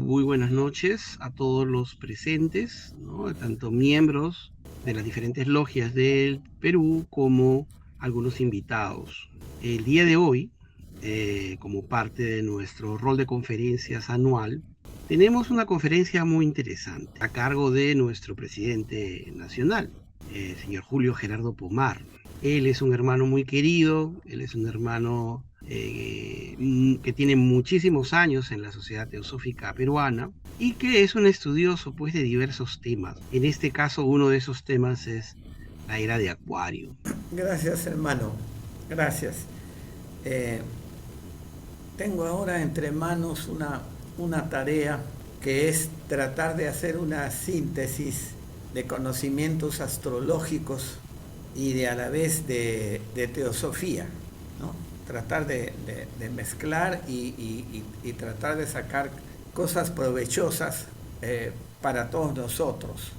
Muy buenas noches a todos los presentes, ¿no? Tanto miembros de las diferentes logias del Perú como algunos invitados. El día de hoy, como parte de nuestro rol de conferencias anual, tenemos una conferencia muy interesante a cargo de nuestro presidente nacional, el señor Julio Gerardo Pomar. Él es un hermano muy querido, él es un hermano que tiene muchísimos años en la Sociedad Teosófica Peruana y que es un estudioso pues de diversos temas. En este caso uno de esos temas es la era de Acuario. Gracias, hermano. Gracias. Eh, Tengo ahora entre manos una tarea que es tratar de hacer una síntesis de conocimientos astrológicos y de a la vez de teosofía, ¿no? Tratar de mezclar y tratar de sacar cosas provechosas para todos nosotros.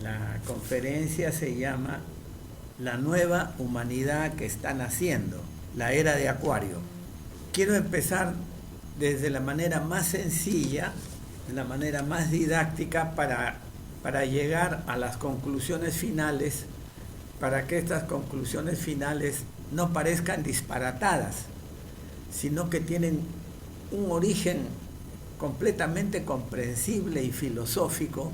La conferencia se llama La nueva humanidad que está naciendo, la era de Acuario. Quiero empezar desde la manera más sencilla, de la manera más didáctica para llegar a las conclusiones finales, para que estas conclusiones finales no parezcan disparatadas, sino que tienen un origen completamente comprensible y filosófico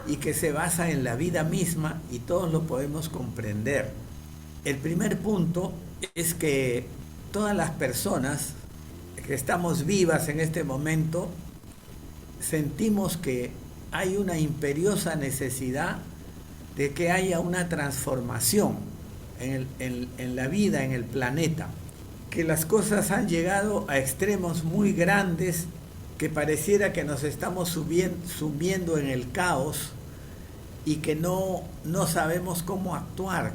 y que se basa en la vida misma y todos lo podemos comprender. El primer punto es que todas las personas que estamos vivas en este momento sentimos que hay una imperiosa necesidad de que haya una transformación en la vida, en el planeta, que las cosas han llegado a extremos muy grandes, que pareciera que nos estamos sumiendo en el caos y que no sabemos cómo actuar,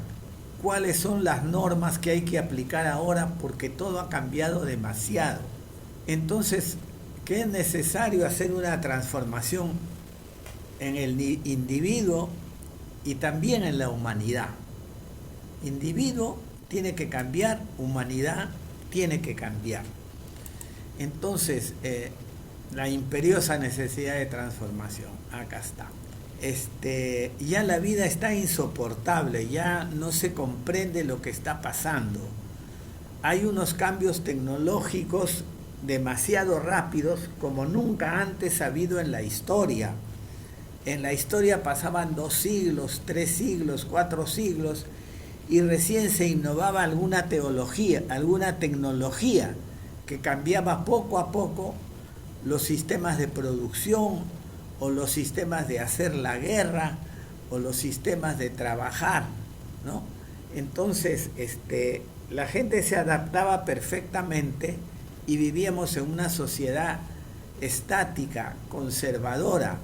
cuáles son las normas que hay que aplicar ahora porque todo ha cambiado demasiado. Entonces, que es necesario hacer una transformación en el individuo y también en la humanidad. Individuo tiene que cambiar, humanidad tiene que cambiar. Entonces, la imperiosa necesidad de transformación, acá está. Ya la vida está insoportable, ya no se comprende lo que está pasando. Hay unos cambios tecnológicos demasiado rápidos como nunca antes ha habido en la historia. En la historia pasaban 2 siglos, 3 siglos, 4 siglos y recién se innovaba alguna teología, alguna tecnología que cambiaba poco a poco los sistemas de producción o los sistemas de hacer la guerra o los sistemas de trabajar, ¿no? Entonces, la gente se adaptaba perfectamente y vivíamos en una sociedad estática, conservadora,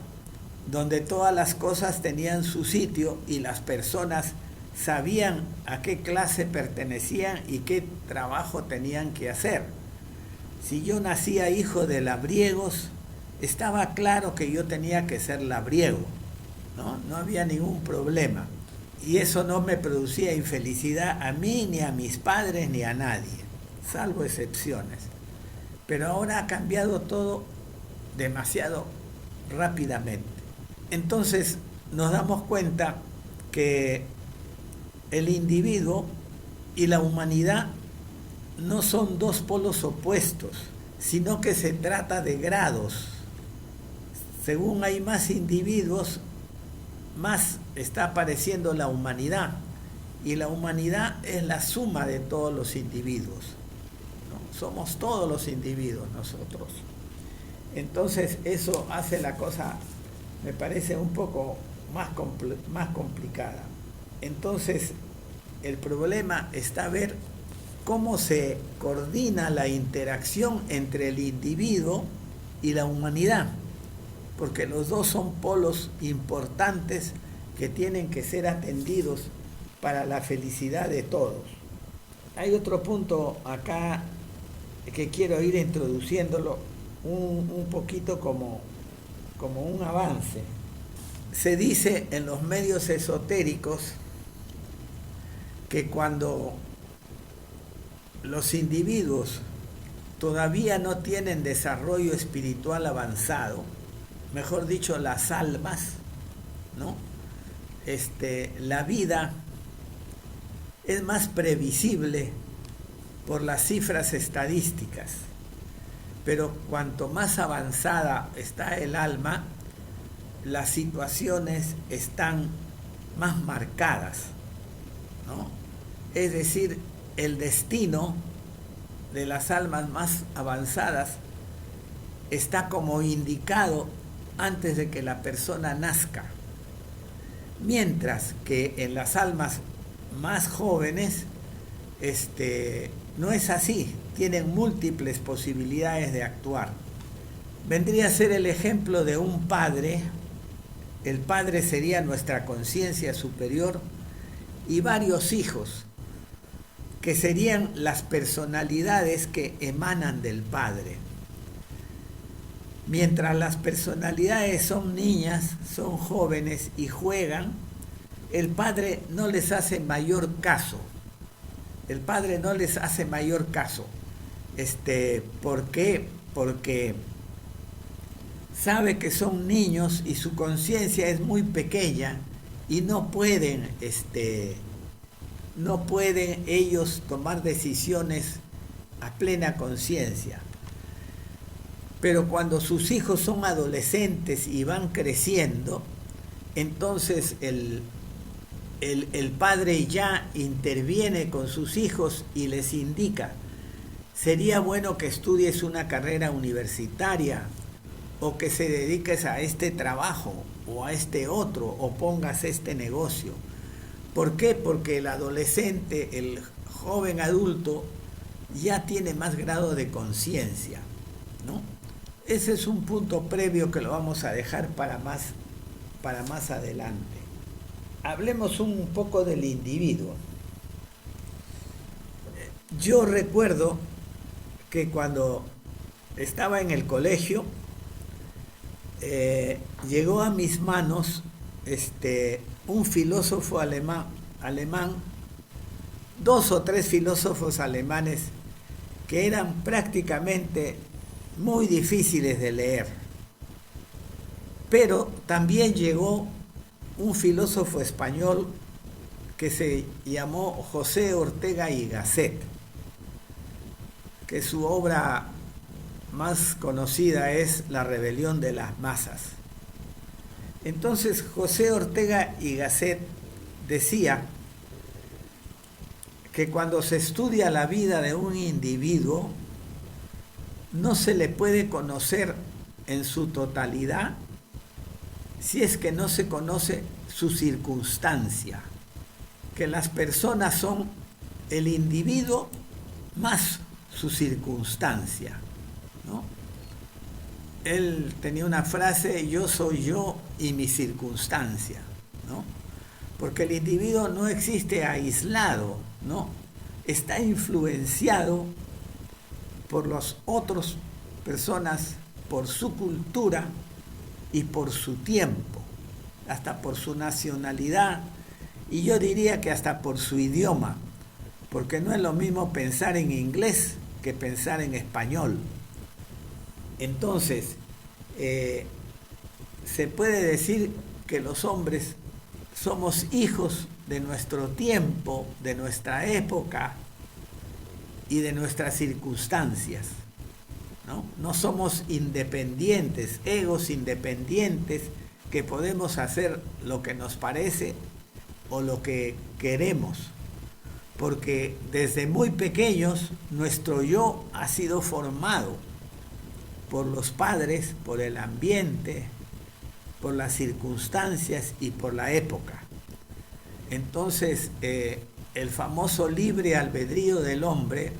donde todas las cosas tenían su sitio y las personas sabían a qué clase pertenecían y qué trabajo tenían que hacer. Si yo nacía hijo de labriegos, estaba claro que yo tenía que ser labriego, ¿no? No había ningún problema. Y eso no me producía infelicidad a mí, ni a mis padres, ni a nadie, salvo excepciones. Pero ahora ha cambiado todo demasiado rápidamente. Entonces nos damos cuenta que el individuo y la humanidad no son dos polos opuestos, sino que se trata de grados. Según hay más individuos, más está apareciendo la humanidad. Y la humanidad es la suma de todos los individuos, ¿no? Somos todos los individuos nosotros. Entonces eso hace la cosa, me parece, un poco más complicada. Entonces el problema está ver cómo se coordina la interacción entre el individuo y la humanidad, porque los dos son polos importantes que tienen que ser atendidos para la felicidad de todos. Hay otro punto acá que quiero ir introduciéndolo un poquito como un avance. Se dice en los medios esotéricos que cuando los individuos todavía no tienen desarrollo espiritual avanzado, mejor dicho, las almas, ¿no? La vida es más previsible por las cifras estadísticas, pero cuanto más avanzada está el alma, las situaciones están más marcadas, ¿no? Es decir, el destino de las almas más avanzadas está como indicado antes de que la persona nazca, mientras que en las almas más jóvenes no es así, tienen múltiples posibilidades de actuar. Vendría a ser el ejemplo de un padre. El padre sería nuestra conciencia superior y varios hijos, que serían las personalidades que emanan del padre. Mientras las personalidades son niñas, son jóvenes y juegan, el padre no les hace mayor caso. El padre no les hace mayor caso. ¿Por qué? Porque sabe que son niños y su conciencia es muy pequeña y no pueden ellos tomar decisiones a plena conciencia. Pero cuando sus hijos son adolescentes y van creciendo, entonces el padre ya interviene con sus hijos y les indica: sería bueno que estudies una carrera universitaria, o que se dediques a este trabajo o a este otro, o pongas este negocio. ¿Por qué? Porque el adolescente, el joven adulto, ya tiene más grado de conciencia, ¿no? Ese es un punto previo que lo vamos a dejar para más adelante. Hablemos un poco del individuo. Yo recuerdo que cuando estaba en el colegio, llegó a mis manos un filósofo alemán, 2 o 3 filósofos alemanes que eran prácticamente muy difíciles de leer. Pero también llegó un filósofo español que se llamó José Ortega y Gasset, que su obra más conocida es La rebelión de las masas. Entonces José Ortega y Gasset decía que cuando se estudia la vida de un individuo, no se le puede conocer en su totalidad si es que no se conoce su circunstancia, que las personas son el individuo más su circunstancia, ¿no? Él tenía una frase: yo soy yo y mi circunstancia, ¿no? Porque el individuo no existe aislado, ¿no? Está influenciado por las otras personas, por su cultura y por su tiempo, hasta por su nacionalidad, y yo diría que hasta por su idioma, porque no es lo mismo pensar en inglés que pensar en español. Entonces, se puede decir que los hombres somos hijos de nuestro tiempo, de nuestra época y de nuestras circunstancias, ¿no? No somos independientes, egos independientes que podemos hacer lo que nos parece o lo que queremos, porque desde muy pequeños nuestro yo ha sido formado por los padres, por el ambiente, por las circunstancias y por la época. Entonces, el famoso libre albedrío del hombre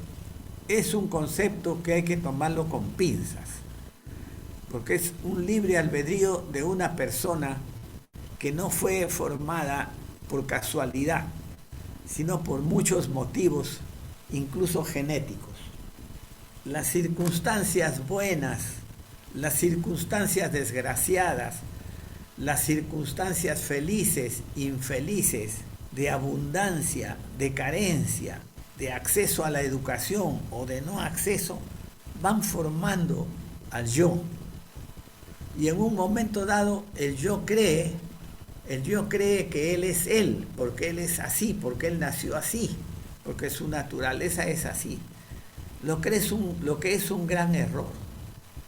es un concepto que hay que tomarlo con pinzas, porque es un libre albedrío de una persona que no fue formada por casualidad, sino por muchos motivos, incluso genéticos. Las circunstancias buenas, las circunstancias desgraciadas, las circunstancias felices, infelices, de abundancia, de carencia, de acceso a la educación o de no acceso, van formando al yo. Y en un momento dado el yo cree que él es él, porque él es así, porque él nació así, porque su naturaleza es así. Lo que es un gran error.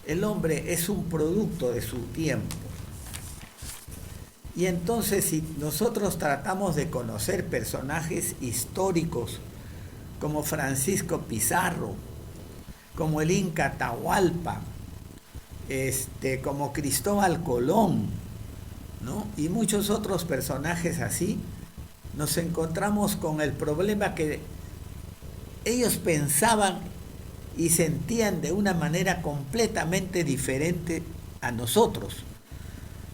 El hombre es un producto de su tiempo. Y entonces si nosotros tratamos de conocer personajes históricos como Francisco Pizarro, como el Inca Atahualpa, como Cristóbal Colón, ¿no? Y muchos otros personajes así, nos encontramos con el problema que ellos pensaban y sentían de una manera completamente diferente a nosotros.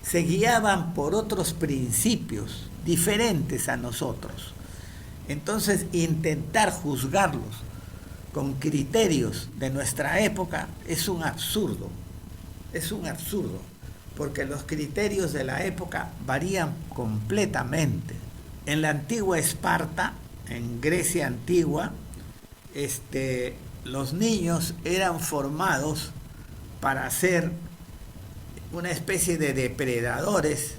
Se guiaban por otros principios diferentes a nosotros. Entonces, intentar juzgarlos con criterios de nuestra época es un absurdo. Es un absurdo, porque los criterios de la época varían completamente. En la antigua Esparta, en Grecia antigua, los niños eran formados para ser una especie de depredadores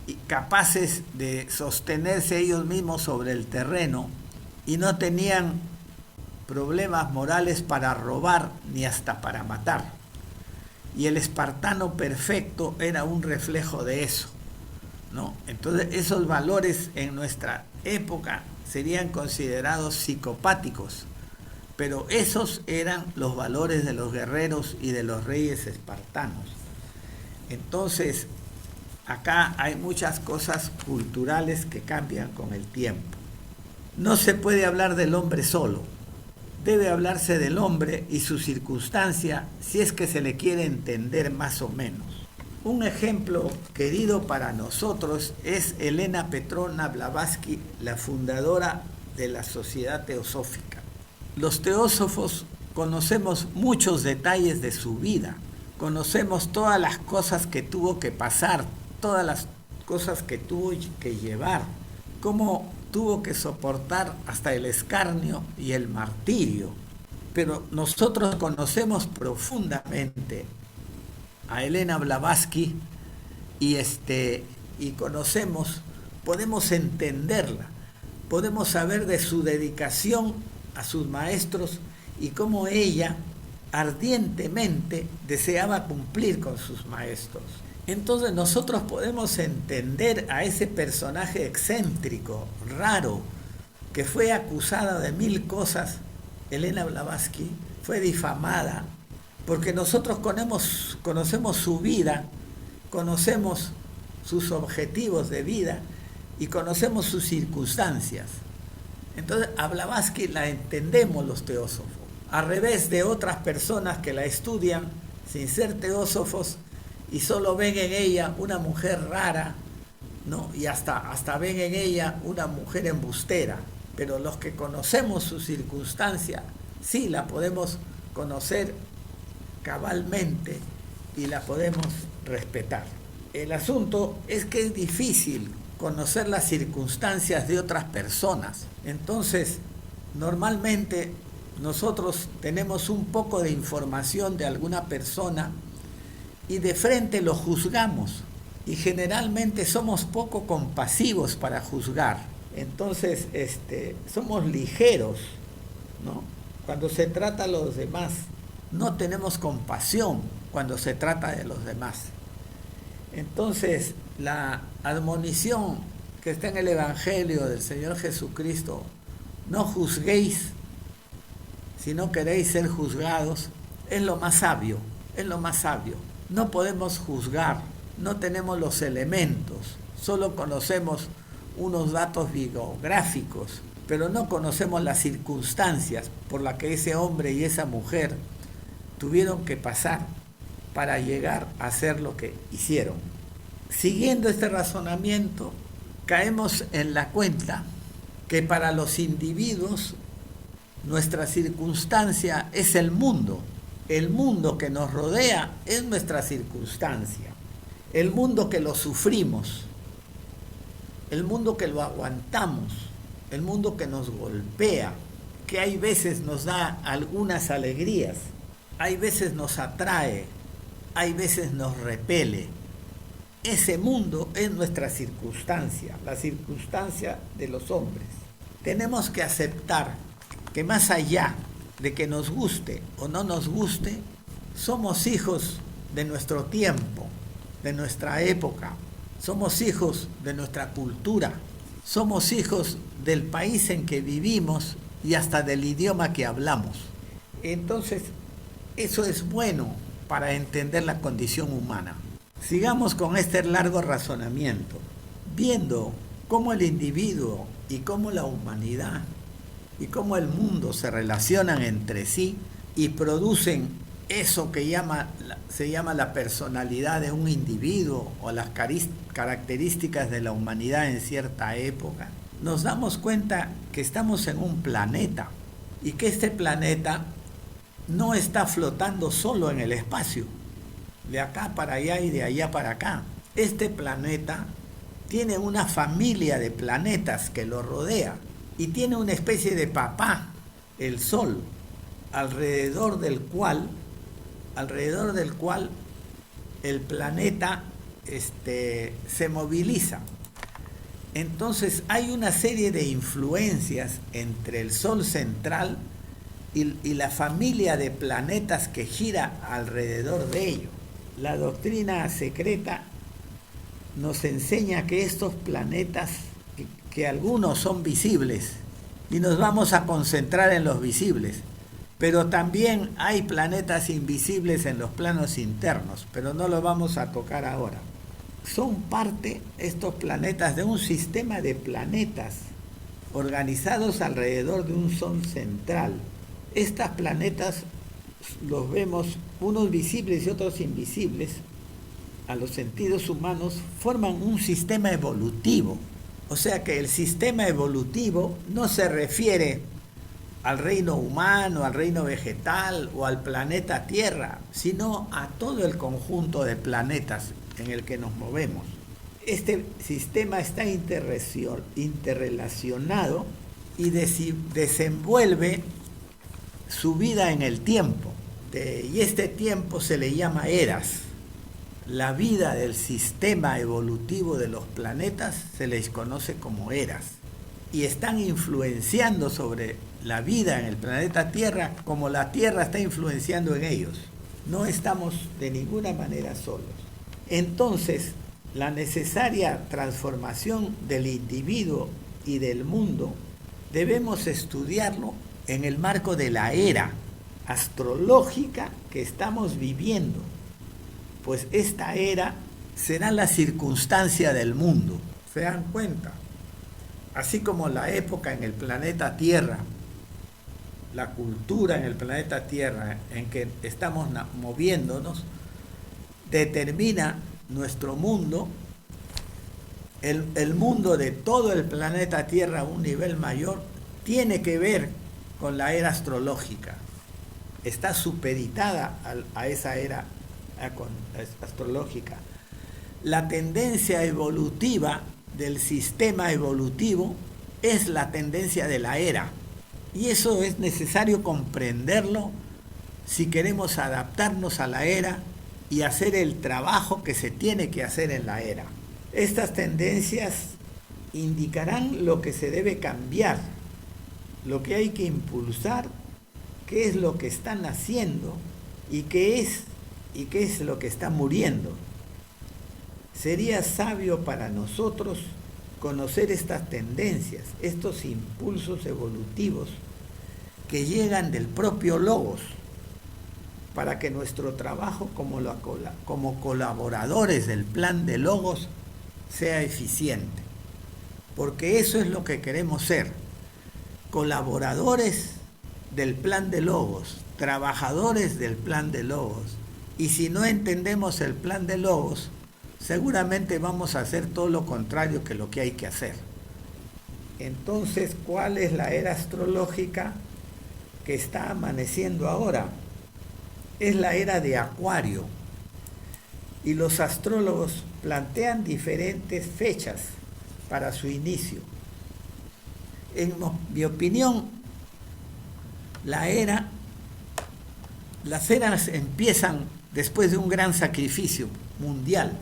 y capaces de sostenerse ellos mismos sobre el terreno y no tenían problemas morales para robar ni hasta para matar. Y el espartano perfecto era un reflejo de eso, ¿no? Entonces esos valores en nuestra época serían considerados psicopáticos, pero esos eran los valores de los guerreros y de los reyes espartanos. Entonces, acá hay muchas cosas culturales que cambian con el tiempo. No se puede hablar del hombre solo. Debe hablarse del hombre y su circunstancia si es que se le quiere entender más o menos. Un ejemplo querido para nosotros es Elena Petrovna Blavatsky, la fundadora de la Sociedad Teosófica. Los teósofos conocemos muchos detalles de su vida, conocemos todas las cosas que tuvo que pasar, todas las cosas que tuvo que llevar, cómo tuvo que soportar hasta el escarnio y el martirio. Pero nosotros conocemos profundamente a Elena Blavatsky y podemos entenderla, podemos saber de su dedicación a sus maestros y cómo ella ardientemente deseaba cumplir con sus maestros. Entonces nosotros podemos entender a ese personaje excéntrico, raro, que fue acusada de 1000 cosas. Elena Blavatsky fue difamada porque nosotros conocemos su vida, conocemos sus objetivos de vida y conocemos sus circunstancias. Entonces a Blavatsky la entendemos los teósofos, al revés de otras personas que la estudian sin ser teósofos y solo ven en ella una mujer rara, ¿no? Y hasta ven en ella una mujer embustera. Pero los que conocemos su circunstancia, sí la podemos conocer cabalmente y la podemos respetar. El asunto es que es difícil conocer las circunstancias de otras personas. Entonces, normalmente nosotros tenemos un poco de información de alguna persona y de frente lo juzgamos. Y generalmente somos poco compasivos para juzgar. Entonces, somos ligeros, ¿no? Cuando se trata a los demás. No tenemos compasión cuando se trata de los demás. Entonces, la admonición que está en el Evangelio del Señor Jesucristo, no juzguéis si no queréis ser juzgados, es lo más sabio, es lo más sabio. No podemos juzgar, no tenemos los elementos, solo conocemos unos datos biográficos, pero no conocemos las circunstancias por las que ese hombre y esa mujer tuvieron que pasar para llegar a hacer lo que hicieron. Siguiendo este razonamiento, caemos en la cuenta que para los individuos nuestra circunstancia es el mundo que nos rodea es nuestra circunstancia, el mundo que lo sufrimos, el mundo que lo aguantamos, el mundo que nos golpea, que hay veces nos da algunas alegrías, hay veces nos atrae, hay veces nos repele. Ese mundo es nuestra circunstancia, la circunstancia de los hombres. Tenemos que aceptar que más allá de que nos guste o no nos guste, somos hijos de nuestro tiempo, de nuestra época, somos hijos de nuestra cultura, somos hijos del país en que vivimos y hasta del idioma que hablamos. Entonces, eso es bueno para entender la condición humana. Sigamos con este largo razonamiento, viendo cómo el individuo y cómo la humanidad y cómo el mundo se relacionan entre sí y producen eso que se llama la personalidad de un individuo o las características de la humanidad en cierta época. Nos damos cuenta que estamos en un planeta y que este planeta no está flotando solo en el espacio, de acá para allá y de allá para acá. Este planeta tiene una familia de planetas que lo rodea y tiene una especie de papá, el Sol, alrededor del cual el planeta se moviliza. Entonces hay una serie de influencias entre el Sol central y la familia de planetas que gira alrededor de ello. La doctrina secreta nos enseña que estos planetas, que algunos son visibles, y nos vamos a concentrar en los visibles, pero también hay planetas invisibles en los planos internos, pero no lo vamos a tocar ahora. Son parte, estos planetas, de un sistema de planetas organizados alrededor de un sol central. Estos planetas los vemos, unos visibles y otros invisibles, a los sentidos humanos, forman un sistema evolutivo. O sea que el sistema evolutivo no se refiere al reino humano, al reino vegetal o al planeta Tierra, sino a todo el conjunto de planetas en el que nos movemos. Este sistema está interrelacionado y desenvuelve su vida en el tiempo. Y este tiempo se le llama eras. La vida del sistema evolutivo de los planetas se les conoce como eras. Y están influenciando sobre la vida en el planeta Tierra como la Tierra está influenciando en ellos. No estamos de ninguna manera solos. Entonces, la necesaria transformación del individuo y del mundo debemos estudiarlo en el marco de la era astrológica que estamos viviendo, pues esta era será la circunstancia del mundo. ¿Se dan cuenta? Así como la época en el planeta Tierra, la cultura en el planeta Tierra en que estamos moviéndonos, determina nuestro mundo, el mundo de todo el planeta Tierra a un nivel mayor, tiene que ver con la era astrológica. Está supeditada a esa era astrológica. La tendencia evolutiva del sistema evolutivo es la tendencia de la era. Y eso es necesario comprenderlo si queremos adaptarnos a la era y hacer el trabajo que se tiene que hacer en la era. Estas tendencias indicarán lo que se debe cambiar, lo que hay que impulsar, qué es lo que están haciendo y qué es lo que está muriendo. Sería sabio para nosotros conocer estas tendencias, estos impulsos evolutivos que llegan del propio Logos, para que nuestro trabajo como colaboradores del plan de Logos sea eficiente. Porque eso es lo que queremos ser, colaboradores del plan de Logos, trabajadores del plan de Logos. Y si no entendemos el plan de Logos, seguramente vamos a hacer todo lo contrario que lo que hay que hacer. Entonces, ¿cuál es la era astrológica que está amaneciendo ahora? Es la era de Acuario. Y los astrólogos plantean diferentes fechas para su inicio. En mi opinión, la era Las eras empiezan después de un gran sacrificio mundial.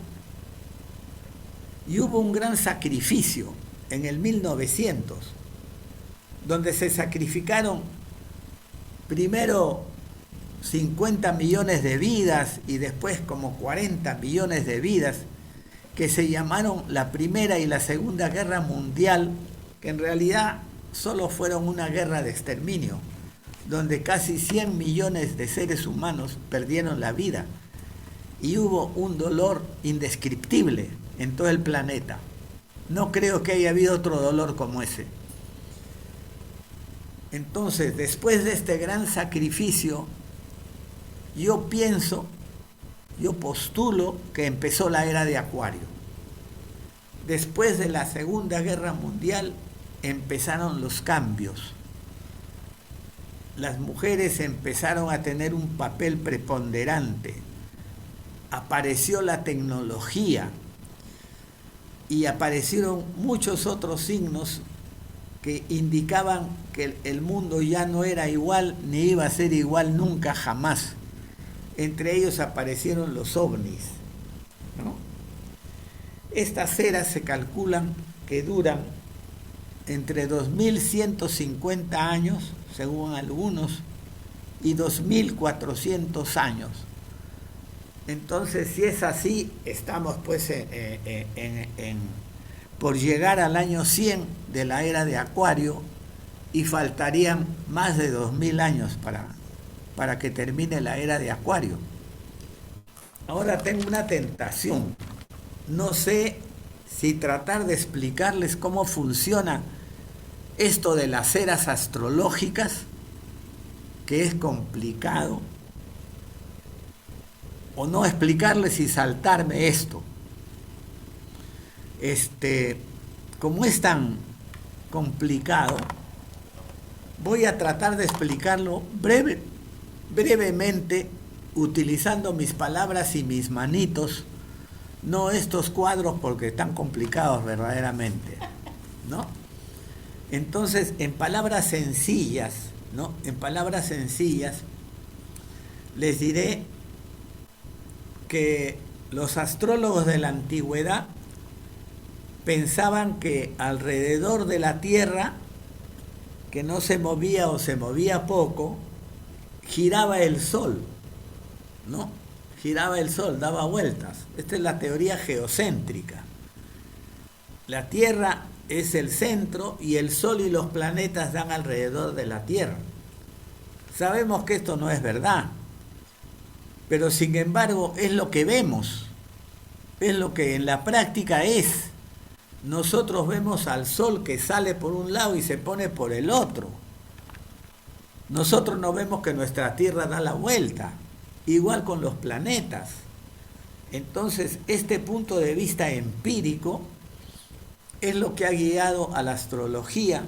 Y hubo un gran sacrificio en el 1900, donde se sacrificaron primero 50 millones de vidas y después como 40 millones de vidas, que se llamaron la Primera y la Segunda Guerra Mundial, que en realidad solo fueron una guerra de exterminio, donde casi 100 millones de seres humanos perdieron la vida y hubo un dolor indescriptible en todo el planeta. No creo que haya habido otro dolor como ese. Entonces, después de este gran sacrificio, yo postulo que empezó la era de Acuario. Después de la Segunda Guerra Mundial empezaron los cambios. Las mujeres empezaron a tener un papel preponderante. Apareció la tecnología y aparecieron muchos otros signos que indicaban que el mundo ya no era igual ni iba a ser igual nunca jamás. Entre ellos aparecieron los ovnis, ¿no? Estas eras se calculan que duran entre 2150 años, según algunos, y 2400 años. Entonces, si es así, estamos pues por llegar al año 100 de la era de Acuario y faltarían más de 2000 años para que termine la era de Acuario. Ahora tengo una tentación. No sé si tratar de explicarles cómo funciona esto de las eras astrológicas, que es complicado, o no explicarles y saltarme esto. Como es tan complicado, voy a tratar de explicarlo brevemente, utilizando mis palabras y mis manitos, no estos cuadros porque están complicados verdaderamente, ¿no? Entonces, en palabras sencillas, ¿no? En palabras sencillas, les diré que los astrólogos de la antigüedad pensaban que alrededor de la Tierra, que no se movía o se movía poco, giraba el Sol, ¿no? Giraba el Sol, daba vueltas. Esta es la teoría geocéntrica. La Tierra es el centro y el Sol y los planetas dan alrededor de la Tierra. Sabemos que esto no es verdad, pero sin embargo es lo que vemos, es lo que en la práctica es. Nosotros vemos al Sol que sale por un lado y se pone por el otro. Nosotros no vemos que nuestra Tierra da la vuelta, igual con los planetas. Entonces, este punto de vista empírico es lo que ha guiado a la astrología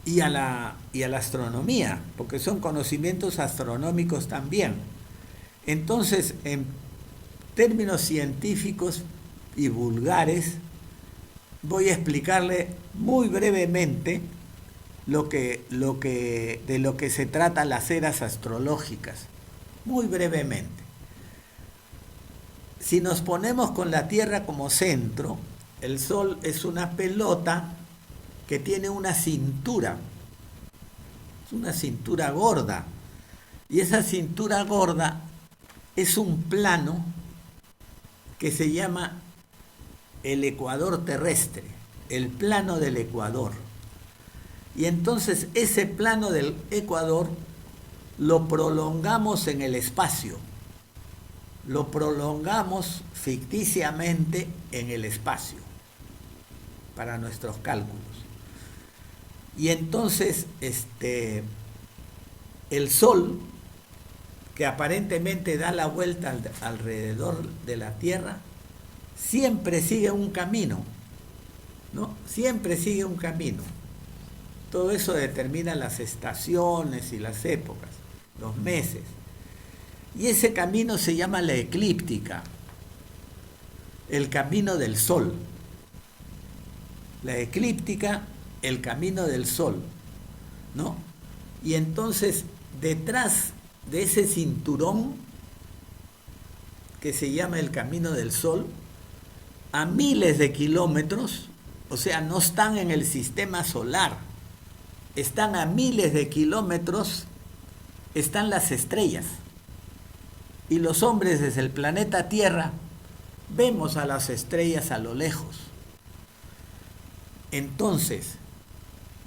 y a la astronomía, porque son conocimientos astronómicos también. Entonces, en términos científicos y vulgares, voy a explicarle muy brevemente de lo que se trata las eras astrológicas, muy brevemente. Si nos ponemos con la Tierra como centro, el Sol es una pelota que tiene una cintura, es una cintura gorda, y esa cintura gorda es un plano que se llama el ecuador terrestre, el plano del Ecuador. Y entonces ese plano del Ecuador lo prolongamos en el espacio, lo prolongamos ficticiamente en el espacio para nuestros cálculos. Y entonces el Sol, que aparentemente da la vuelta alrededor de la Tierra, siempre sigue un camino, ¿no? Siempre sigue un camino. Todo eso determina las estaciones y las épocas, los meses. Y ese camino se llama la eclíptica, el camino del Sol. La eclíptica, el camino del Sol, ¿no? Y entonces detrás de ese cinturón que se llama el Camino del Sol, a miles de kilómetros, o sea, no están en el sistema solar, están a miles de kilómetros, están las estrellas. Y los hombres desde el planeta Tierra vemos a las estrellas a lo lejos. Entonces,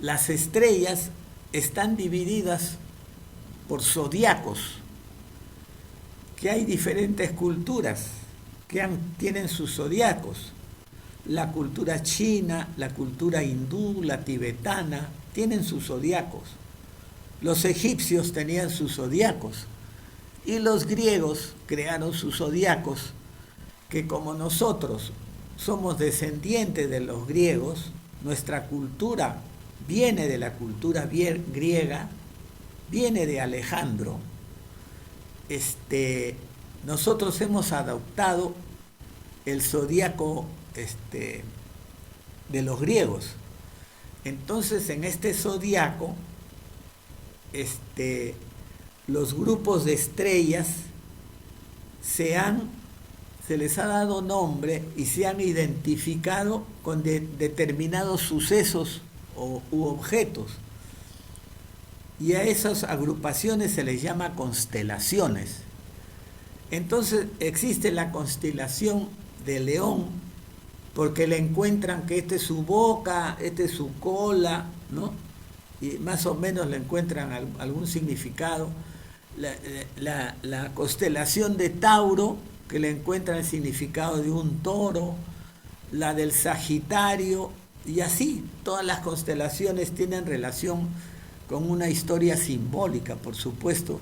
las estrellas están divididas por zodiacos, que hay diferentes culturas que tienen sus zodiacos. La cultura china, la cultura hindú, la tibetana, tienen sus zodiacos. Los egipcios tenían sus zodiacos y los griegos crearon sus zodiacos, que como nosotros somos descendientes de los griegos, nuestra cultura viene de la cultura griega, viene de Alejandro. Nosotros hemos adoptado el zodíaco de los griegos. Entonces, en este zodíaco, los grupos de estrellas se les ha dado nombre y se han identificado con determinados sucesos u objetos. Y a esas agrupaciones se les llama constelaciones. Entonces existe la constelación de León, porque le encuentran que esta es su boca, esta es su cola, ¿no? Y más o menos le encuentran algún significado. La constelación de Tauro, que le encuentran el significado de un toro, la del Sagitario, y así, todas las constelaciones tienen relación con una historia simbólica, por supuesto,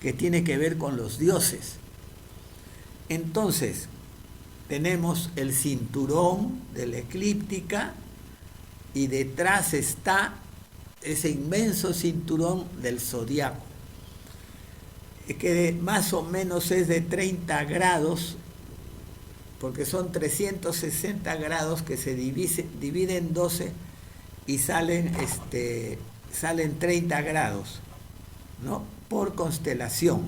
que tiene que ver con los dioses. Entonces, tenemos el cinturón de la eclíptica y detrás está ese inmenso cinturón del zodiaco, que más o menos es de 30 grados, porque son 360 grados que se dividen en 12 y salen 30 grados, ¿no? Por constelación,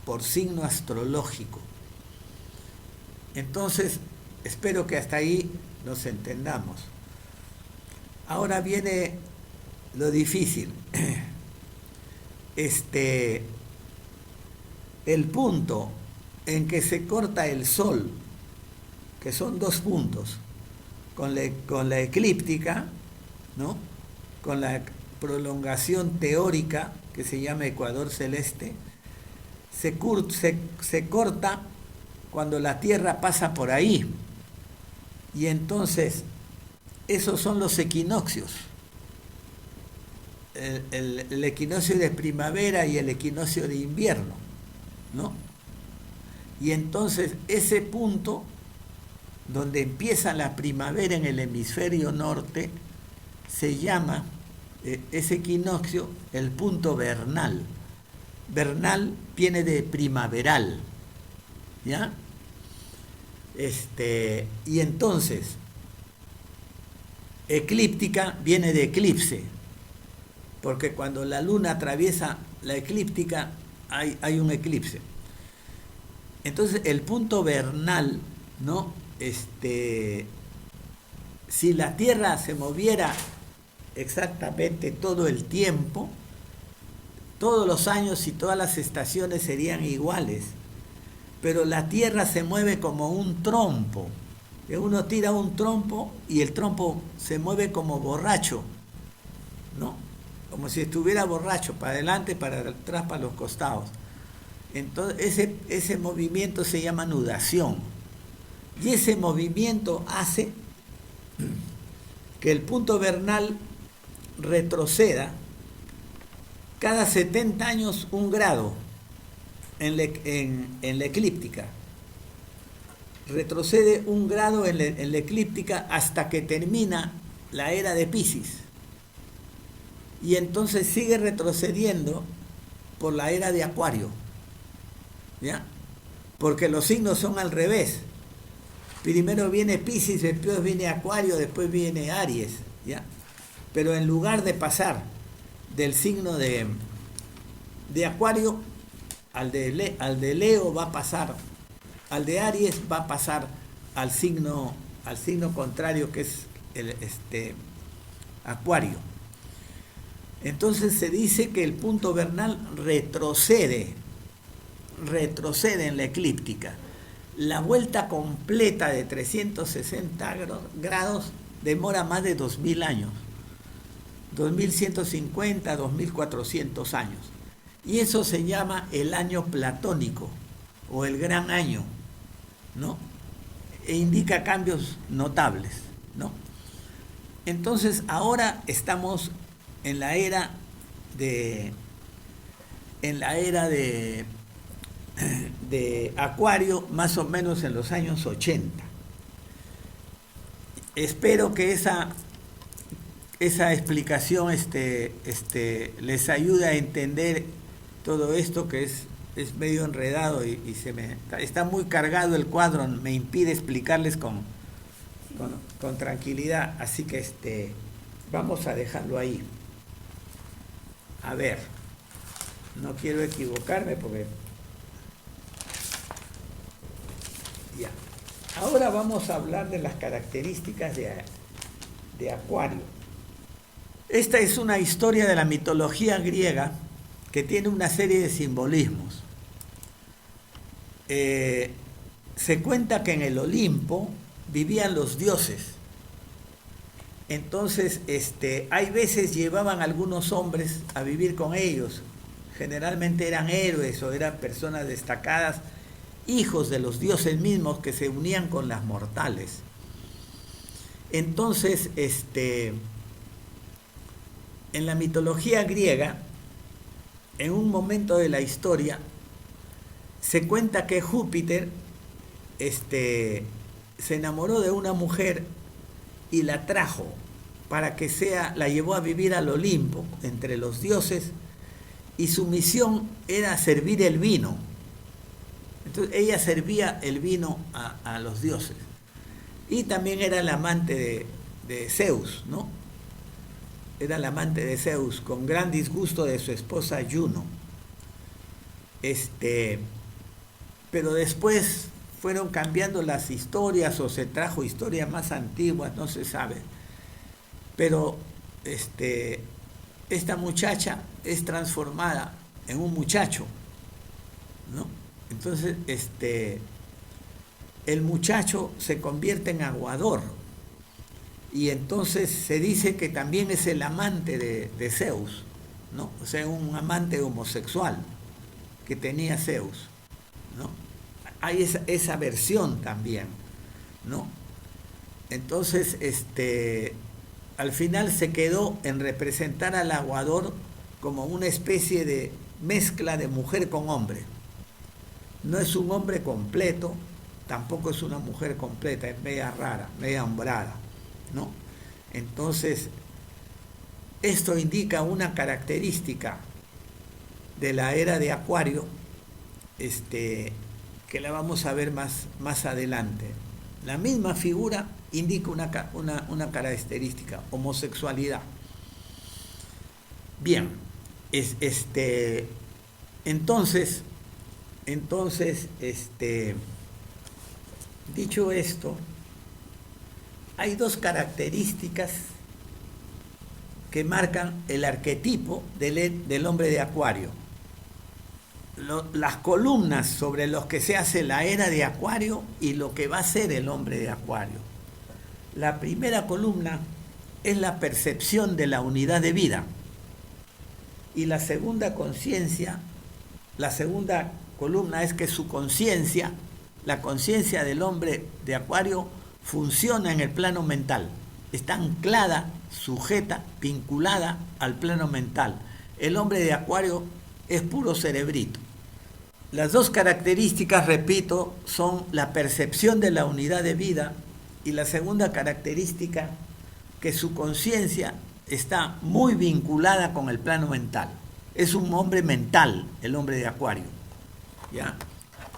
por signo astrológico. Entonces, espero que hasta ahí nos entendamos. Ahora viene lo difícil. El punto en que se corta el sol, que son 2 puntos, con la eclíptica, ¿no? Con la prolongación teórica, que se llama ecuador celeste, se corta cuando la Tierra pasa por ahí. Y entonces, esos son los equinoccios. El equinoccio de primavera y el equinoccio de invierno, ¿no? Y entonces, ese punto, donde empieza la primavera en el hemisferio norte, se llama ese equinoccio el punto vernal. Vernal viene de primaveral, ¿ya? Y entonces, eclíptica viene de eclipse, porque cuando la luna atraviesa la eclíptica hay un eclipse. Entonces, el punto vernal, ¿no? Si la Tierra se moviera exactamente todo el tiempo, todos los años y todas las estaciones serían iguales, pero la Tierra se mueve como un trompo. Uno tira un trompo y el trompo se mueve como borracho, ¿no? Como si estuviera borracho, para adelante, para atrás, para los costados. Entonces ese movimiento se llama nudación. Y ese movimiento hace que el punto vernal retroceda cada 70 años 1 grado en la eclíptica. Retrocede 1 grado en la eclíptica hasta que termina la era de Piscis. Y entonces sigue retrocediendo por la era de Acuario, ¿ya? Porque los signos son al revés. Primero viene Piscis, después viene Acuario, después viene Aries, ¿ya? Pero en lugar de pasar del signo de De Acuario al de Leo va a pasar, al de Aries va a pasar al signo contrario, que es el Acuario. Entonces se dice que el punto vernal retrocede en la eclíptica. La vuelta completa de 360 grados demora más de 2000 años, 2150, 2400 años. Y eso se llama el año platónico o el gran año, ¿no? E indica cambios notables, ¿no? Entonces ahora estamos en la era de Acuario, más o menos en los años 80. Espero que esa explicación les ayude a entender todo esto, que es medio enredado y está muy cargado el cuadro, me impide explicarles con tranquilidad, así que vamos a dejarlo ahí. A ver, no quiero equivocarme porque ya. Ahora vamos a hablar de las características de Acuario. Esta es una historia de la mitología griega que tiene una serie de simbolismos. Se cuenta que en el Olimpo vivían los dioses. Entonces, hay veces llevaban algunos hombres a vivir con ellos. Generalmente eran héroes o eran personas destacadas, hijos de los dioses mismos, que se unían con las mortales. Entonces, en la mitología griega, en un momento de la historia, se cuenta que Júpiter se enamoró de una mujer y la trajo para que la llevó a vivir al Olimpo entre los dioses, y su misión era servir el vino. Entonces ella servía el vino a los dioses, y también era la amante de Zeus, ¿no? Era la amante de Zeus, con gran disgusto de su esposa Juno. Pero después fueron cambiando las historias, o se trajo historias más antiguas, no se sabe. Pero esta muchacha es transformada en un muchacho, ¿no? Entonces el muchacho se convierte en aguador, y entonces se dice que también es el amante de Zeus, ¿no? O sea, un amante homosexual que tenía Zeus, ¿no? Hay esa versión también, ¿no? Entonces, al final se quedó en representar al aguador como una especie de mezcla de mujer con hombre. No es un hombre completo, tampoco es una mujer completa, es media rara, media hombrada, ¿no? Entonces, esto indica una característica de la era de Acuario, que la vamos a ver más adelante. La misma figura indica una característica: homosexualidad. Bien, entonces, dicho esto, hay dos características que marcan el arquetipo del hombre de Acuario. Las columnas sobre los que se hace la era de Acuario y lo que va a ser el hombre de Acuario. La primera columna es la percepción de la unidad de vida, y la segunda columna es que su conciencia, la conciencia del hombre de Acuario, funciona en el plano mental, está anclada, sujeta, vinculada al plano mental. El hombre de Acuario es puro cerebrito. Las dos características, repito, son la percepción de la unidad de vida, y la segunda característica, que su conciencia está muy vinculada con el plano mental. Es un hombre mental, el hombre de Acuario, ¿ya?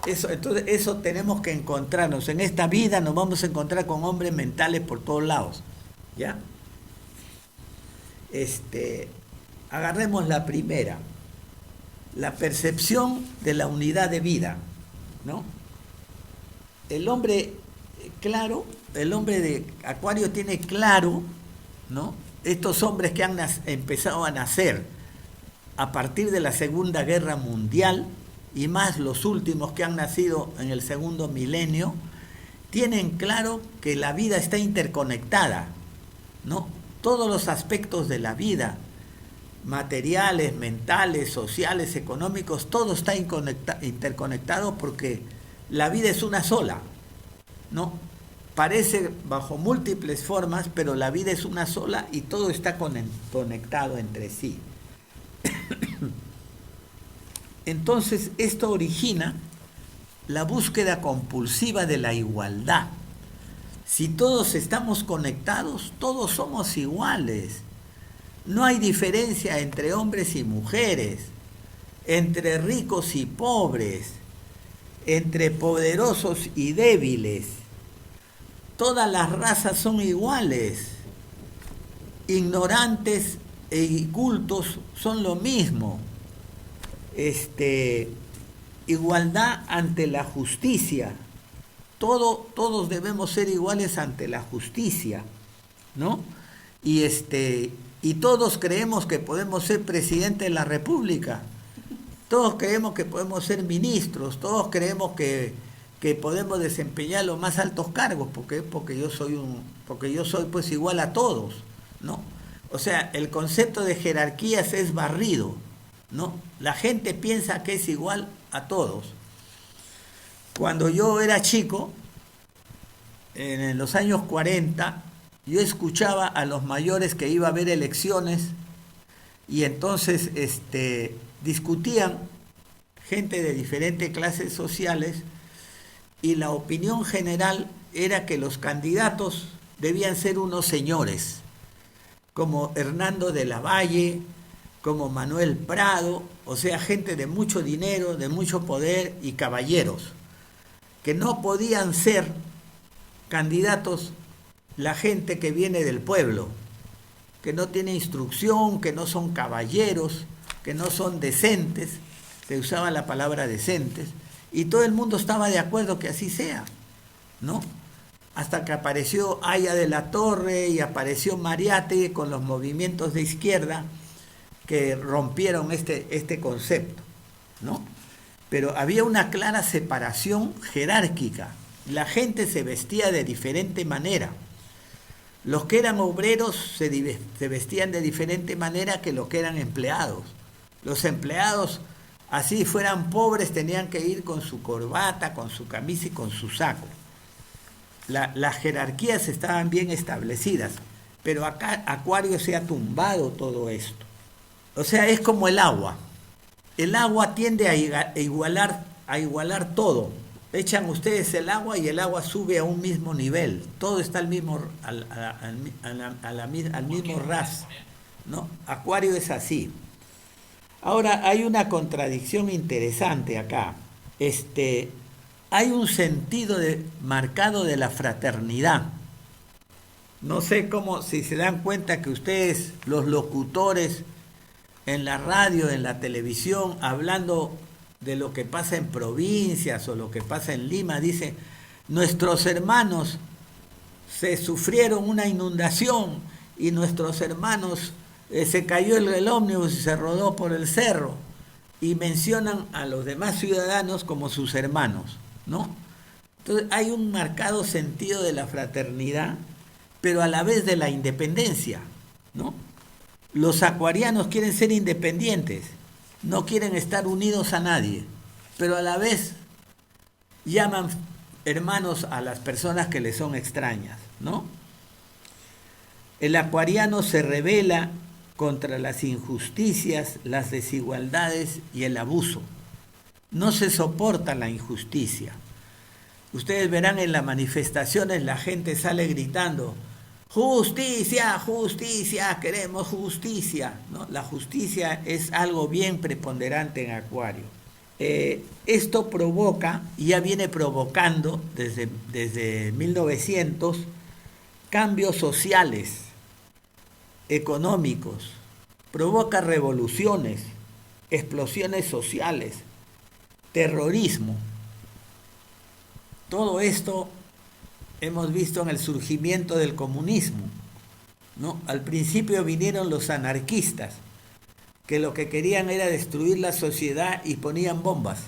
Entonces, eso tenemos que encontrarnos. En esta vida nos vamos a encontrar con hombres mentales por todos lados, ¿ya? Agarremos la primera. la percepción de la unidad de vida, ¿no? El hombre claro, el hombre de Acuario tiene claro, ¿no? Estos hombres que han empezado a nacer a partir de la Segunda Guerra Mundial, y más los últimos que han nacido en el segundo milenio, tienen claro que la vida está interconectada, ¿no? Todos los aspectos de la vida, materiales, mentales, sociales, económicos, todo está interconectado porque la vida es una sola, ¿no? Parece bajo múltiples formas, pero la vida es una sola y todo está conectado entre sí. Entonces, esto origina la búsqueda compulsiva de la igualdad. Si todos estamos conectados, todos somos iguales. No hay diferencia entre hombres y mujeres, entre ricos y pobres, entre poderosos y débiles. Todas las razas son iguales. Ignorantes e incultos son lo mismo. Igualdad ante la justicia. Todos debemos ser iguales ante la justicia, ¿no? Y todos creemos que podemos ser presidente de la República. Todos creemos que podemos ser ministros. Todos creemos que podemos desempeñar los más altos cargos. ¿Por qué? Porque yo soy pues igual a todos, ¿no? O sea, el concepto de jerarquías es barrido, ¿no? La gente piensa que es igual a todos. Cuando yo era chico, en los años 40, yo escuchaba a los mayores que iba a haber elecciones y entonces discutían gente de diferentes clases sociales y la opinión general era que los candidatos debían ser unos señores, como Hernando de la Valle, como Manuel Prado, o sea, gente de mucho dinero, de mucho poder y caballeros, que no podían ser candidatos la gente que viene del pueblo, que no tiene instrucción, que no son caballeros, que no son decentes, se usaba la palabra decentes, y todo el mundo estaba de acuerdo que así sea, ¿no? Hasta que apareció Aya de la Torre y apareció Mariátegui con los movimientos de izquierda que rompieron este concepto, ¿no? Pero había una clara separación jerárquica. La gente se vestía de diferente manera. Los que eran obreros se vestían de diferente manera que los que eran empleados. Los empleados, así fueran pobres, tenían que ir con su corbata, con su camisa y con su saco. Las jerarquías estaban bien establecidas, pero acá Acuario se ha tumbado todo esto. O sea, es como el agua. El agua tiende a igualar todo. Echan ustedes el agua y el agua sube a un mismo nivel. Todo está al mismo ras, ¿no? Acuario es así. Ahora, hay una contradicción interesante acá. Hay un sentido marcado de la fraternidad. No sé si se dan cuenta que ustedes, los locutores, en la radio, en la televisión, hablando de lo que pasa en provincias o lo que pasa en Lima, dicen, nuestros hermanos se sufrieron una inundación y nuestros hermanos se cayó el ómnibus y se rodó por el cerro, y mencionan a los demás ciudadanos como sus hermanos, ¿no? Entonces hay un marcado sentido de la fraternidad, pero a la vez de la independencia, ¿no? Los acuarianos quieren ser independientes, no quieren estar unidos a nadie, pero a la vez llaman hermanos a las personas que les son extrañas, ¿no? El acuariano se rebela contra las injusticias, las desigualdades y el abuso. No se soporta la injusticia. Ustedes verán en las manifestaciones, la gente sale gritando, justicia, justicia, queremos justicia, ¿no? La justicia es algo bien preponderante en Acuario. Esto provoca, y ya viene provocando desde 1900, cambios sociales, económicos, provoca revoluciones, explosiones sociales, terrorismo. Todo esto hemos visto en el surgimiento del comunismo, ¿no? Al principio vinieron los anarquistas, que lo que querían era destruir la sociedad y ponían bombas,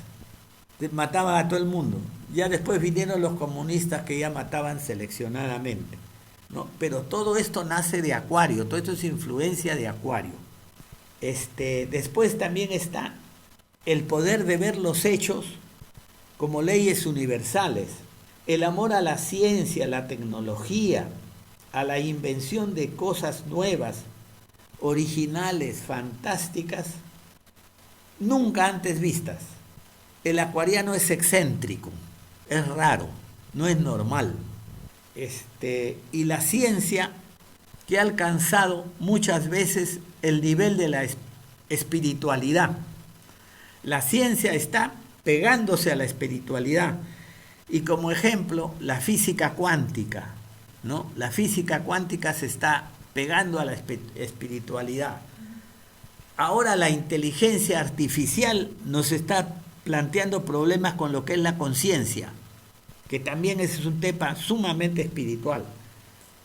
mataban a todo el mundo. Ya después vinieron los comunistas que ya mataban seleccionadamente, ¿no? Pero todo esto nace de Acuario, todo esto es influencia de Acuario. Después también está el poder de ver los hechos como leyes universales, el amor a la ciencia, a la tecnología, a la invención de cosas nuevas, originales, fantásticas, nunca antes vistas. El acuariano es excéntrico, es raro, no es normal. Y la ciencia que ha alcanzado muchas veces el nivel de la espiritualidad. La ciencia está pegándose a la espiritualidad. Y como ejemplo, la física cuántica, ¿no? La física cuántica se está pegando a la espiritualidad. Ahora la inteligencia artificial nos está planteando problemas con lo que es la conciencia, que también es un tema sumamente espiritual.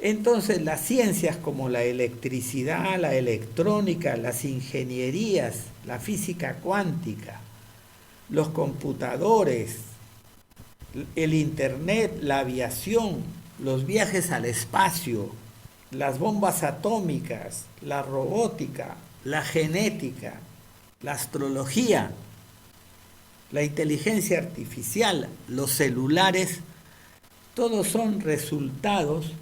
Entonces las ciencias como la electricidad, la electrónica, las ingenierías, la física cuántica, los computadores, el internet, la aviación, los viajes al espacio, las bombas atómicas, la robótica, la genética, la astrología, la inteligencia artificial, los celulares, todos son resultados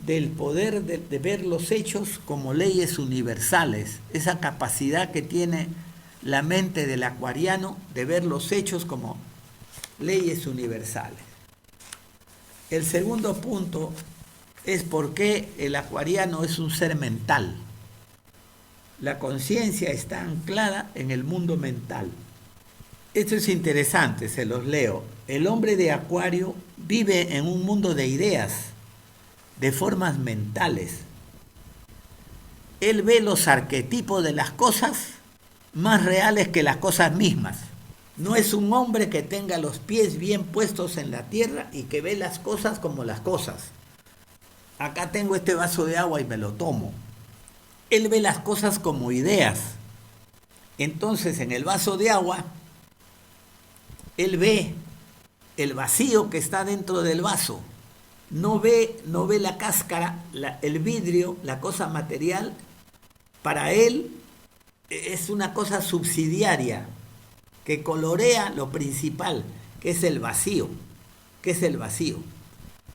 del poder de ver los hechos como leyes universales, esa capacidad que tiene la mente del acuariano de ver los hechos como leyes universales. El segundo punto es por qué el acuariano es un ser mental. La conciencia está anclada en el mundo mental. Esto es interesante, se los leo. El hombre de Acuario vive en un mundo de ideas, de formas mentales. Él ve los arquetipos de las cosas más reales que las cosas mismas. No es un hombre que tenga los pies bien puestos en la tierra y que ve las cosas como las cosas. Acá tengo este vaso de agua y me lo tomo. Él ve las cosas como ideas. Entonces, en el vaso de agua, él ve el vacío que está dentro del vaso. No ve la cáscara, el vidrio, la cosa material. Para él es una cosa subsidiaria que colorea lo principal, que es el vacío. ¿Qué es el vacío?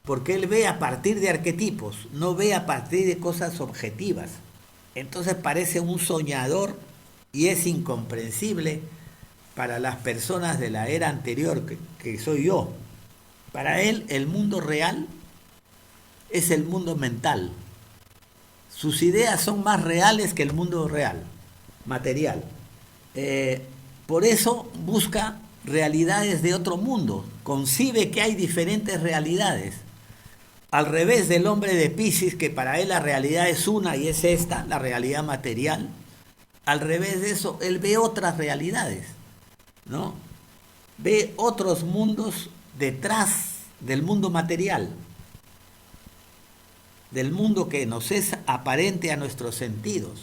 Porque él ve a partir de arquetipos, no ve a partir de cosas objetivas. Entonces parece un soñador y es incomprensible para las personas de la era anterior, que soy yo. Para él el mundo real es el mundo mental. Sus ideas son más reales que el mundo real, material. Por eso busca realidades de otro mundo, concibe que hay diferentes realidades. Al revés del hombre de Piscis, que para él la realidad es una y es esta, la realidad material. Al revés de eso, él ve otras realidades, ¿no? Ve otros mundos detrás del mundo material, del mundo que nos es aparente a nuestros sentidos.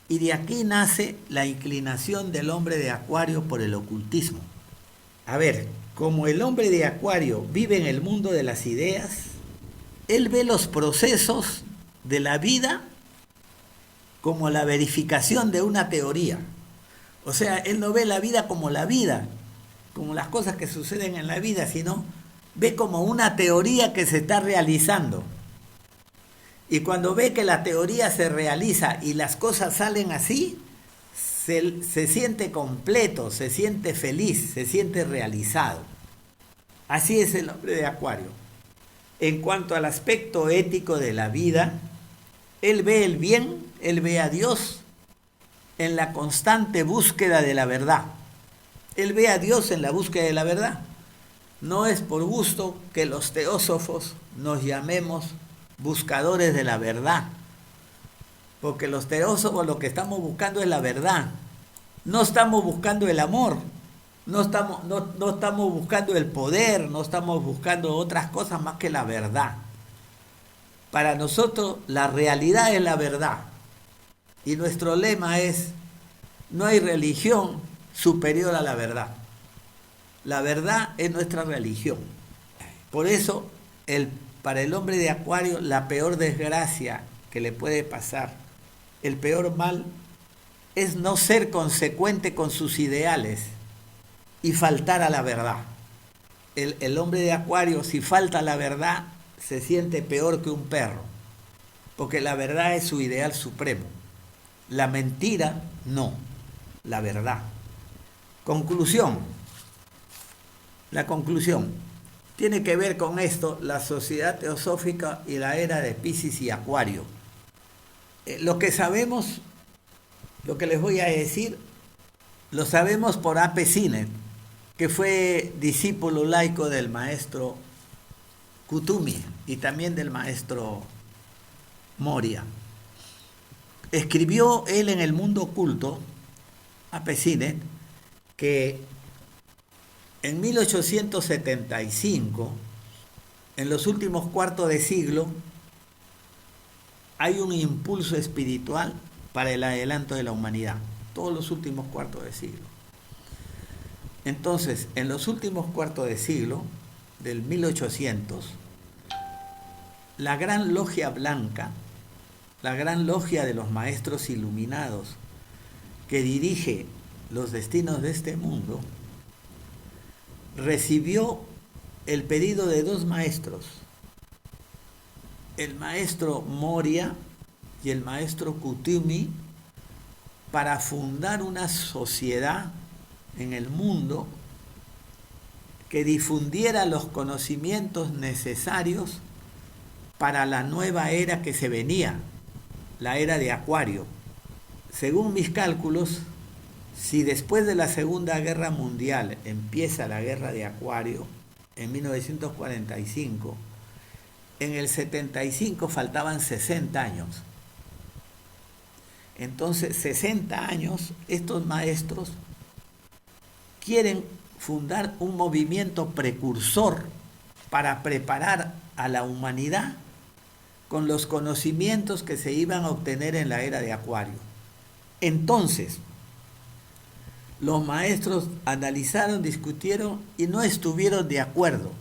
Y de aquí nace la inclinación del hombre de Acuario por el ocultismo. A ver, como el hombre de Acuario vive en el mundo de las ideas, él ve los procesos de la vida como la verificación de una teoría. O sea, él no ve la vida, como las cosas que suceden en la vida, sino ve como una teoría que se está realizando. Y cuando ve que la teoría se realiza y las cosas salen así, se siente completo, se siente feliz, se siente realizado. Así es el hombre de Acuario. En cuanto al aspecto ético de la vida, él ve el bien, él ve a Dios en la constante búsqueda de la verdad. Él ve a Dios en la búsqueda de la verdad. No es por gusto que los teósofos nos llamemos buscadores de la verdad, porque los teósofos lo que estamos buscando es la verdad. No estamos buscando el amor, no estamos buscando el poder, no estamos buscando otras cosas más que la verdad. Para nosotros la realidad es la verdad. Y nuestro lema es, no hay religión superior a la verdad. La verdad es nuestra religión. Por eso, para el hombre de Acuario, la peor desgracia que le puede pasar, el peor mal, es no ser consecuente con sus ideales y faltar a la verdad. El hombre de Acuario, si falta a la verdad, se siente peor que un perro, porque la verdad es su ideal supremo. La mentira, no, la verdad. Conclusión. La conclusión tiene que ver con esto, la sociedad teosófica y la era de Piscis y Acuario. Lo que sabemos, lo que les voy a decir, lo sabemos por A.P. Sinet, que fue discípulo laico del maestro Kuthumi y también del maestro Moria. Escribió él en El Mundo Oculto, A.P. Sinet, que en 1875, en los últimos cuartos de siglo, hay un impulso espiritual para el adelanto de la humanidad, todos los últimos cuartos de siglo. Entonces, en los últimos cuartos de siglo, del 1800, la Gran Logia Blanca, la Gran Logia de los Maestros Iluminados, que dirige los destinos de este mundo, recibió el pedido de dos maestros, el maestro Moria y el maestro Kuthumi, para fundar una sociedad en el mundo que difundiera los conocimientos necesarios para la nueva era que se venía, la era de Acuario. Según mis cálculos, si después de la Segunda Guerra Mundial empieza la Guerra de Acuario, en 1945, en el 75 faltaban 60 años. Entonces, 60 años, estos maestros quieren fundar un movimiento precursor para preparar a la humanidad con los conocimientos que se iban a obtener en la era de Acuario. Entonces, los maestros analizaron, discutieron y no estuvieron de acuerdo.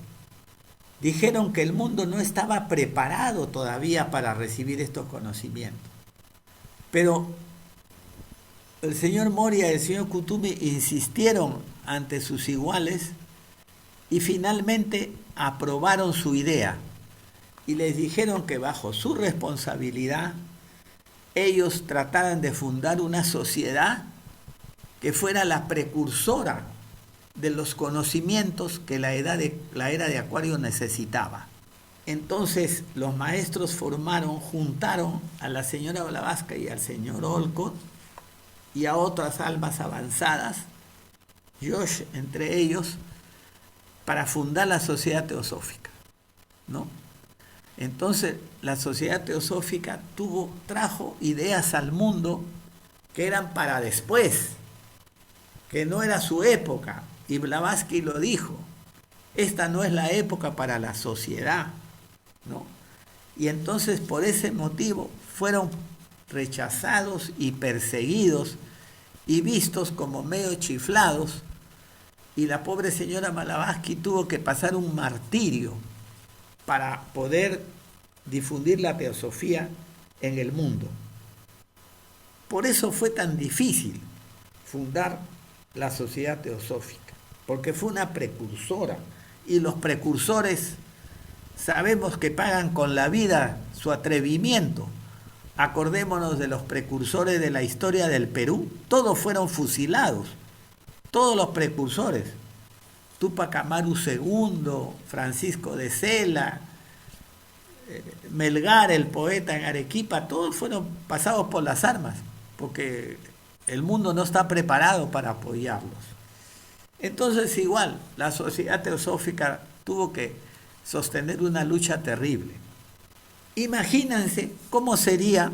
Dijeron que el mundo no estaba preparado todavía para recibir estos conocimientos. Pero el señor Moria y el señor Kuthumi insistieron ante sus iguales y finalmente aprobaron su idea y les dijeron que bajo su responsabilidad ellos trataran de fundar una sociedad que fuera la precursora de los conocimientos que la era de Acuario necesitaba. Entonces los maestros juntaron a la señora Blavatsky y al señor Olcott y a otras almas avanzadas, Josh entre ellos, para fundar la Sociedad Teosófica, ¿no? Entonces la Sociedad Teosófica trajo ideas al mundo que eran para después, que no era su época, y Blavatsky lo dijo, esta no es la época para la sociedad, ¿no? Y entonces por ese motivo fueron rechazados y perseguidos y vistos como medio chiflados, y la pobre señora Blavatsky tuvo que pasar un martirio para poder difundir la teosofía en el mundo. Por eso fue tan difícil fundar la Sociedad Teosófica, porque fue una precursora, y los precursores sabemos que pagan con la vida su atrevimiento. Acordémonos de los precursores de la historia del Perú, todos fueron fusilados, todos los precursores, Túpac Amaru II, Francisco de Sela, Melgar, el poeta en Arequipa, todos fueron pasados por las armas, porque el mundo no está preparado para apoyarlos. Entonces igual, la Sociedad Teosófica tuvo que sostener una lucha terrible. Imagínense cómo sería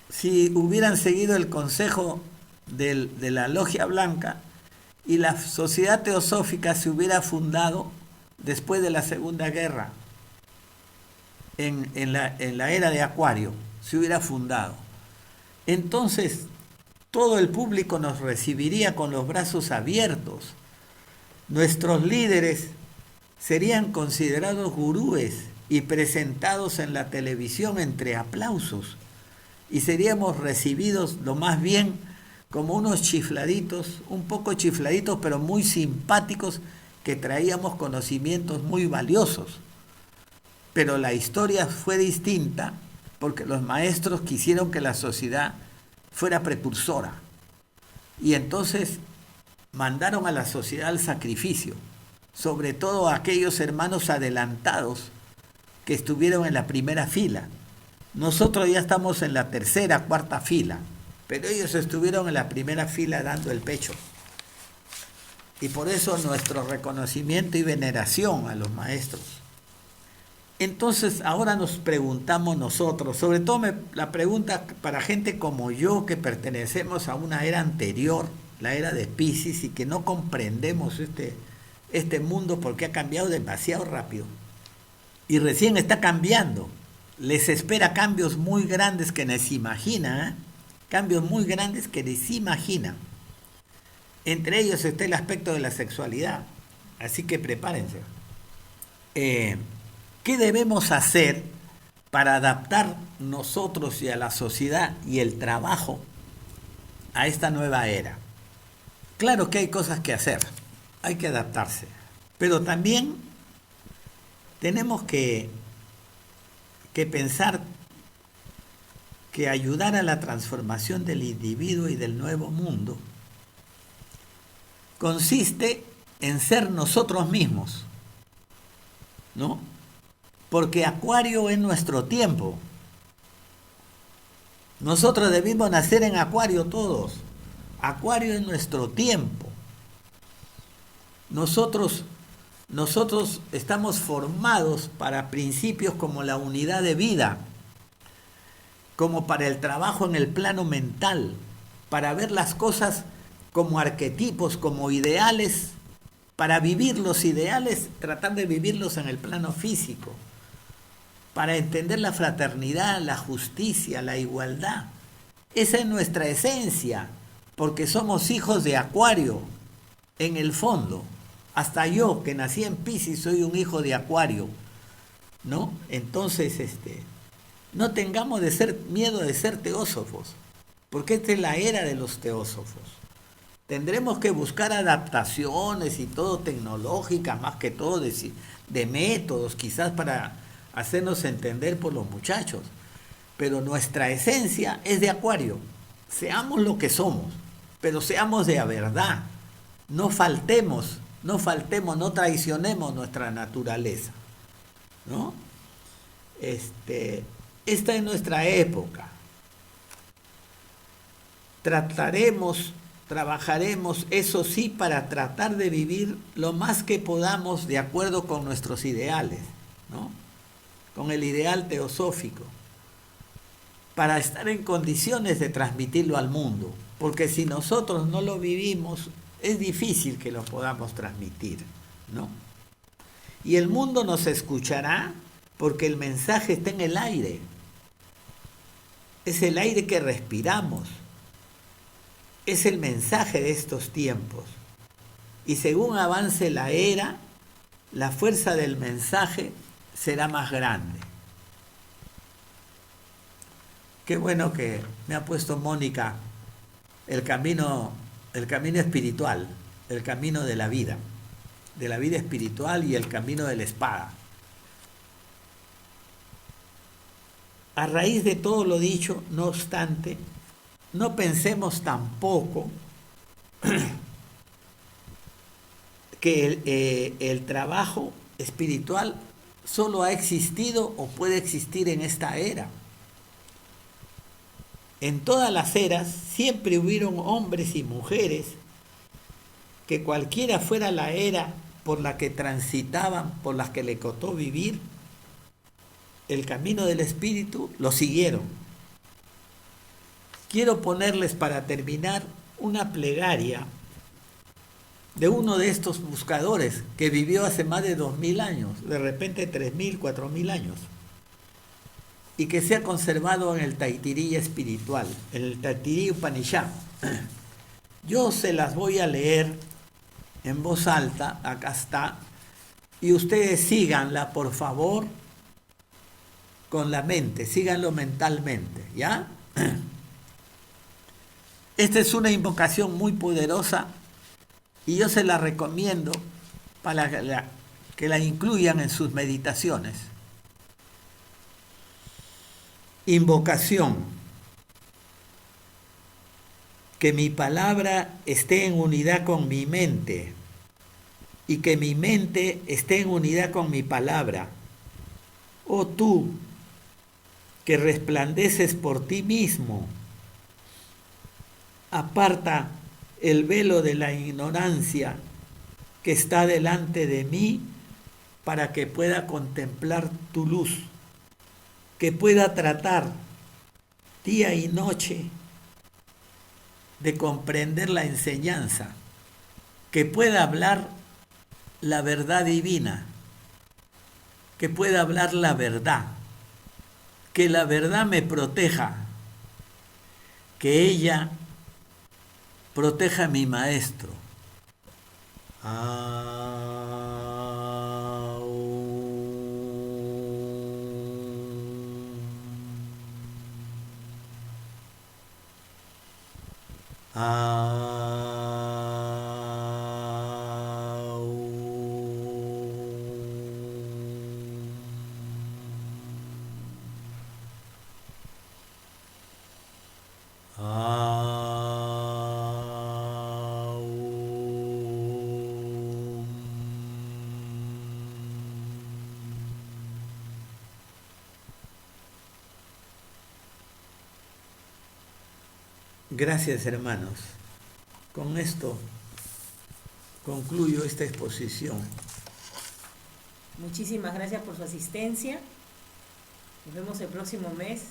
si hubieran seguido el consejo de la Logia Blanca y la Sociedad Teosófica se hubiera fundado después de la Segunda Guerra, en la era de Acuario, se hubiera fundado. Entonces, todo el público nos recibiría con los brazos abiertos. Nuestros líderes serían considerados gurúes y presentados en la televisión entre aplausos. Y seríamos recibidos lo más bien como unos chifladitos, un poco chifladitos, pero muy simpáticos, que traíamos conocimientos muy valiosos. Pero la historia fue distinta porque los maestros quisieron que la sociedad fuera precursora. Y entonces mandaron a la sociedad al sacrificio, sobre todo a aquellos hermanos adelantados que estuvieron en la primera fila. Nosotros ya estamos en la tercera, cuarta fila, pero ellos estuvieron en la primera fila dando el pecho. Y por eso nuestro reconocimiento y veneración a los maestros. Entonces ahora nos preguntamos nosotros, sobre todo la pregunta para gente como yo que pertenecemos a una era anterior, la era de Piscis, y que no comprendemos este mundo porque ha cambiado demasiado rápido. Y recién está cambiando. Les espera cambios muy grandes que ni se imaginan, ¿eh? Cambios muy grandes que ni se imaginan. Entre ellos está el aspecto de la sexualidad. Así que prepárense. ¿Qué debemos hacer para adaptar nosotros y a la sociedad y el trabajo a esta nueva era? Claro que hay cosas que hacer, hay que adaptarse, pero también tenemos que pensar que ayudar a la transformación del individuo y del nuevo mundo consiste en ser nosotros mismos, ¿no? Porque Acuario es nuestro tiempo. Nosotros debimos nacer en Acuario todos. Acuario es nuestro tiempo. Nosotros estamos formados para principios como la unidad de vida, como para el trabajo en el plano mental, para ver las cosas como arquetipos, como ideales, para vivir los ideales, tratar de vivirlos en el plano físico, para entender la fraternidad, la justicia, la igualdad. Esa es nuestra esencia, porque somos hijos de Acuario, en el fondo. Hasta yo, que nací en Piscis, soy un hijo de Acuario, ¿no? Entonces, no tengamos miedo de ser teósofos, porque esta es la era de los teósofos. Tendremos que buscar adaptaciones y todo tecnológicas, más que todo de métodos, quizás para hacernos entender por los muchachos. Pero nuestra esencia es de Acuario. Seamos lo que somos, pero seamos de la verdad. No faltemos, no traicionemos nuestra naturaleza, ¿no? Esta es nuestra época. Trabajaremos, eso sí, para tratar de vivir lo más que podamos de acuerdo con nuestros ideales, ¿no? Con el ideal teosófico, para estar en condiciones de transmitirlo al mundo, porque si nosotros no lo vivimos, es difícil que lo podamos transmitir, ¿no? Y el mundo nos escuchará porque el mensaje está en el aire. Es el aire que respiramos. Es el mensaje de estos tiempos. Y según avance la era, la fuerza del mensaje será más grande. Qué bueno que me ha puesto Mónica el camino espiritual, el camino de la vida espiritual y el camino de la espada. A raíz de todo lo dicho, no obstante, no pensemos tampoco que el trabajo espiritual solo ha existido o puede existir en esta era. En todas las eras siempre hubieron hombres y mujeres que cualquiera fuera la era por la que transitaban, por la que le costó vivir el camino del espíritu, lo siguieron. Quiero ponerles para terminar una plegaria de uno de estos buscadores que vivió hace más de 2000 años, de repente 3000, 4000 años, y que se ha conservado en el Taitirí espiritual, en el Taitirí Upanishad. Yo se las voy a leer en voz alta, acá está, y ustedes síganla, por favor, con la mente, síganlo mentalmente, ¿ya? Esta es una invocación muy poderosa y yo se la recomiendo para que la incluyan en sus meditaciones. Invocación. Que mi palabra esté en unidad con mi mente y que mi mente esté en unidad con mi palabra. Oh tú, que resplandeces por ti mismo, aparta el velo de la ignorancia que está delante de mí para que pueda contemplar tu luz, que pueda tratar día y noche de comprender la enseñanza, que pueda hablar la verdad divina, que pueda hablar la verdad, que la verdad me proteja, que ella proteja a mi maestro. Gracias, hermanos. Con esto concluyo esta exposición. Muchísimas gracias por su asistencia. Nos vemos el próximo mes.